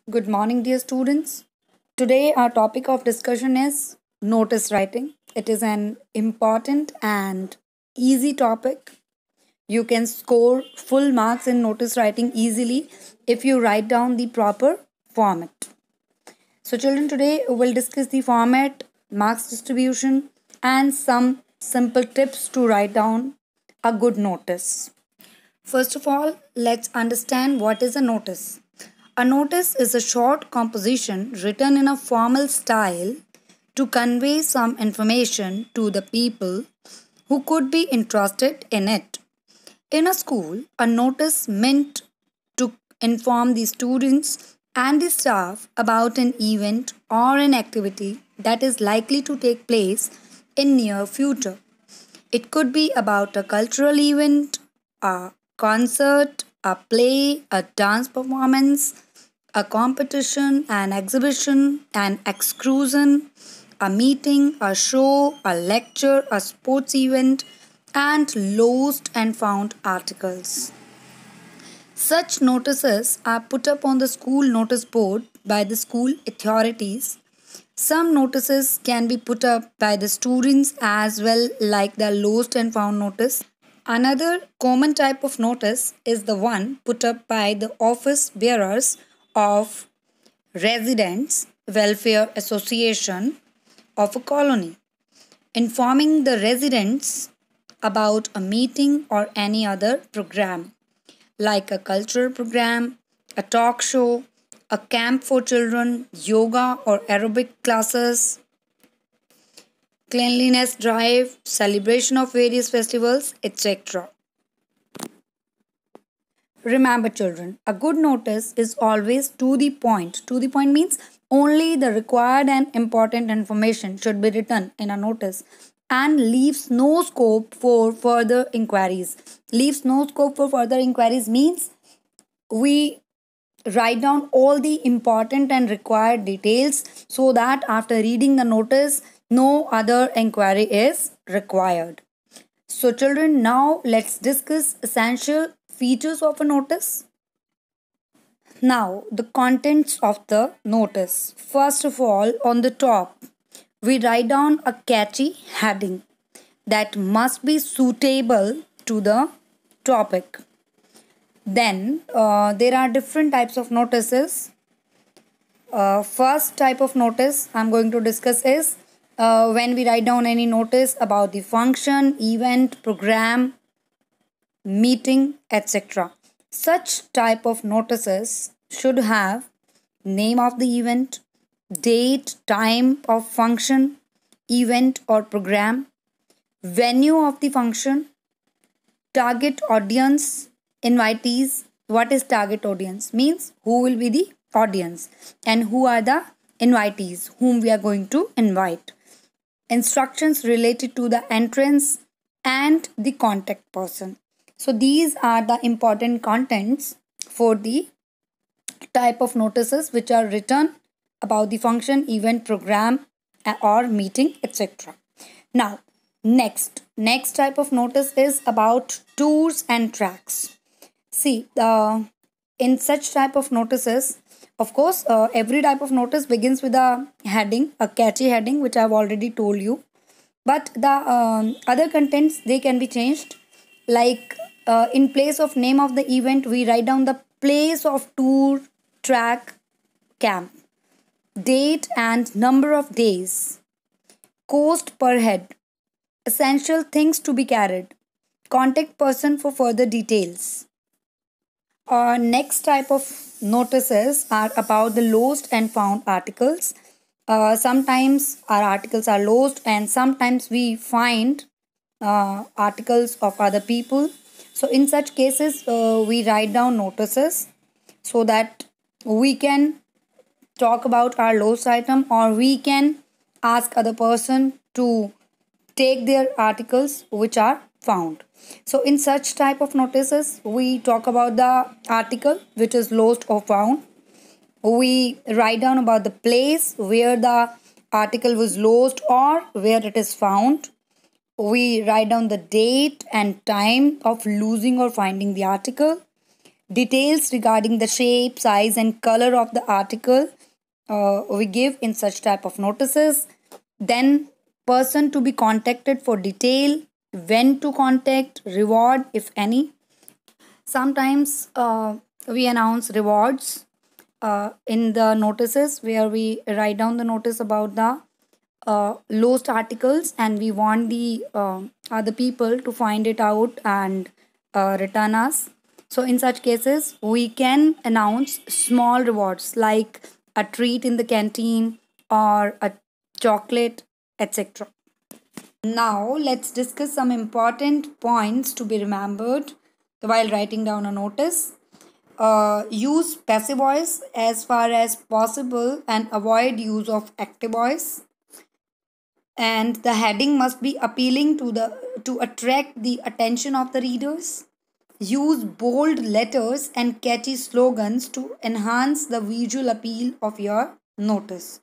Good morning, dear students. Today, our topic of discussion is notice writing. It is an important and easy topic. You can score full marks in notice writing easily if you write down the proper format. So, children, today we'll discuss the format, marks distribution, and some simple tips to write down a good notice. First of all, let's understand what is a notice. A notice is a short composition written in a formal style to convey some information to the people who could be interested in it. In a school, a notice meant to inform the students and the staff about an event or an activity that is likely to take place in near future. It could be about a cultural event, a concert, a play, a dance performance, a competition, an exhibition, an excursion, a meeting, a show, a lecture, a sports event, and lost and found articles. Such notices are put up on the school notice board by the school authorities. Some notices can be put up by the students as well, like the lost and found notice. Another common type of notice is the one put up by the office bearers of Residents Welfare Association of a colony, informing the residents about a meeting or any other program, like a cultural program, a talk show, a camp for children, yoga or aerobic classes, cleanliness drive, celebration of various festivals, etc. Remember, children, a good notice is always to the point. To the point means only the required and important information should be written in a notice and leaves no scope for further inquiries. Leaves no scope for further inquiries means we write down all the important and required details so that after reading the notice, no other inquiry is required. So, children, now let's discuss essential features of a notice. Now, the contents of the notice. First of all, on the top, we write down a catchy heading that must be suitable to the topic. Then, there are different types of notices. First type of notice I'm going to discuss is when we write down any notice about the function, event, program, meeting, etc. Such type of notices should have name of the event, date, time of function, event or program, venue of the function, target audience, invitees. What is target audience? Means who will be the audience and who are the invitees whom we are going to invite. Instructions related to the entrance and the contact person. So these are the important contents for the type of notices which are written about the function, event, program, or meeting, etc. Now, next type of notice is about tours and tracks. See, in such type of notices, of course, every type of notice begins with a heading, a catchy heading, which I've already told you. But the other contents they can be changed. Like in place of name of the event, we write down the place of tour, track, camp, date and number of days, cost per head, essential things to be carried, contact person for further details. Next type of notices are about the lost and found articles. Sometimes our articles are lost, and sometimes we find articles of other people. So, in such cases, we write down notices so that we can talk about our lost item, or we can ask other person to take their articles which are found. So in such type of notices we talk about the article which is lost or found. We write down about the place where the article was lost or where it is found. We write down the date and time of losing or finding the article. Details regarding the shape, size, and color of the article we give in such type of notices. Then person to be contacted for detail, when to contact, reward if any. Sometimes we announce rewards in the notices where we write down the notice about the lost articles, and we want the other people to find it out and return us. So in such cases we can announce small rewards like a treat in the canteen or a chocolate, etc. Now let's discuss some important points to be remembered while writing down a notice. Use passive voice as far as possible and avoid use of active voice. And the heading must be appealing to attract the attention of the readers. Use bold letters and catchy slogans to enhance the visual appeal of your notice.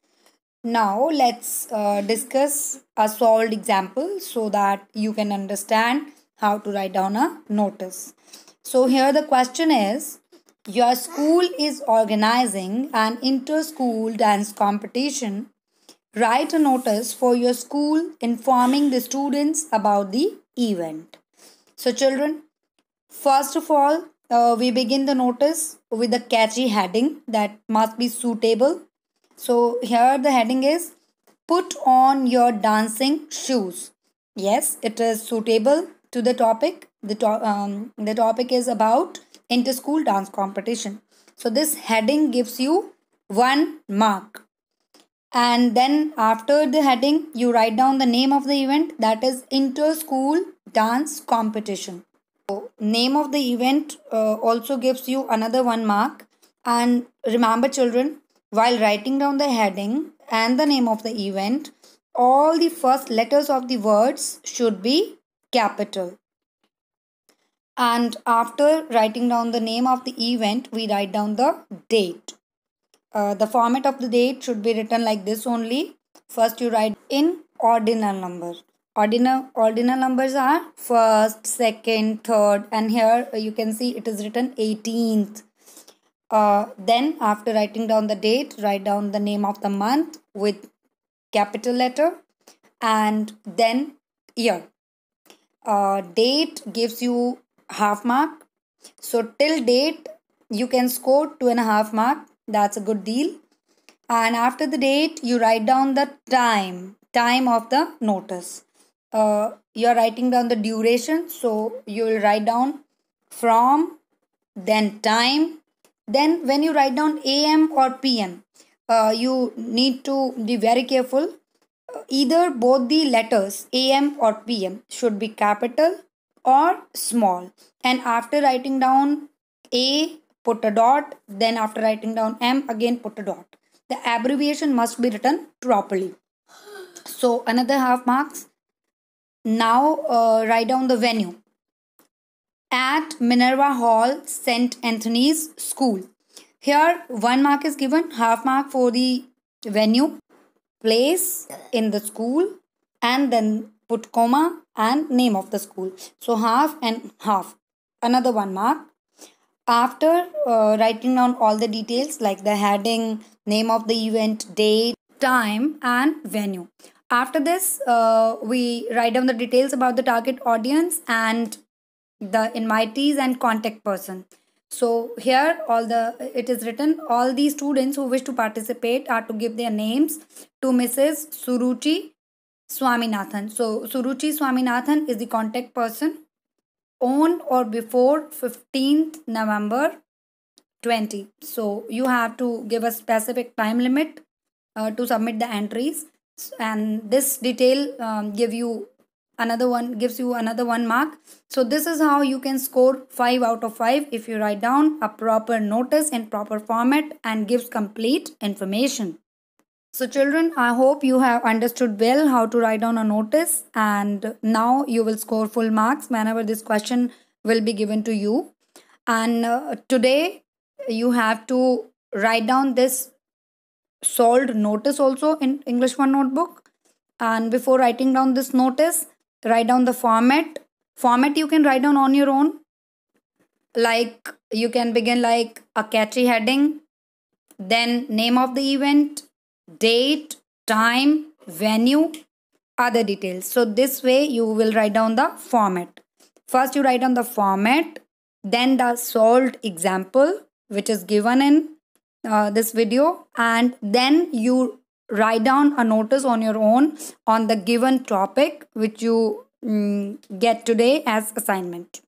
Now let's discuss a solved example so that you can understand how to write down a notice. So here the question is, your school is organizing an inter-school dance competition. Write a notice for your school informing the students about the event. So children, first of all, we begin the notice with a catchy heading that must be suitable. So here the heading is, put on your dancing shoes. Yes, it is suitable to the topic. The topic is about inter-school dance competition. So this heading gives you 1 mark. And then after the heading, you write down the name of the event, that is inter-school dance competition. So name of the event also gives you another 1 mark. And remember children, while writing down the heading and the name of the event, all the first letters of the words should be capital. And after writing down the name of the event, we write down the date. The format of the date should be written like this only. First you write in ordinal number. Ordinal numbers are first, second, third, and here you can see it is written 18th. Then after writing down the date, write down the name of the month with capital letter, and then year. Date gives you half mark. So till date you can score 2.5 mark. That's a good deal. And after the date you write down the time of the notice. You're writing down the duration, so you will write down from, then time. Then when you write down am or pm, you need to be very careful. Either both the letters am or pm should be capital or small. And after writing down a, put a dot. Then after writing down m, again put a dot. The abbreviation must be written properly. So another half marks. Now write down the venue. At Minerva Hall, St. Anthony's School. Here 1 mark is given, half mark for the venue, place in the school, and then put comma and name of the school. So half and half. Another 1 mark. After writing down all the details like the heading, name of the event, date, time, and venue. After this, we write down the details about the target audience and the invitees and contact person. So here it is written, all the students who wish to participate are to give their names to Mrs. Suruchi Swaminathan. So Suruchi Swaminathan is the contact person on or before 15th November 20. So you have to give a specific time limit to submit the entries, and this detail gives you another 1 mark. So this is how you can score 5 out of 5 if you write down a proper notice in proper format and gives complete information. So children, I hope you have understood well how to write down a notice, and now you will score full marks whenever this question will be given to you. And today you have to write down this solved notice also in English 1 notebook. And before writing down this notice, write down the format. You can write down on your own, like you can begin like a catchy heading, then name of the event, date, time, venue, other details. So this way you will write down the format. First you write down the format, then the solved example which is given in this video, and then you write down a notice on your own on the given topic which you get today as assignment.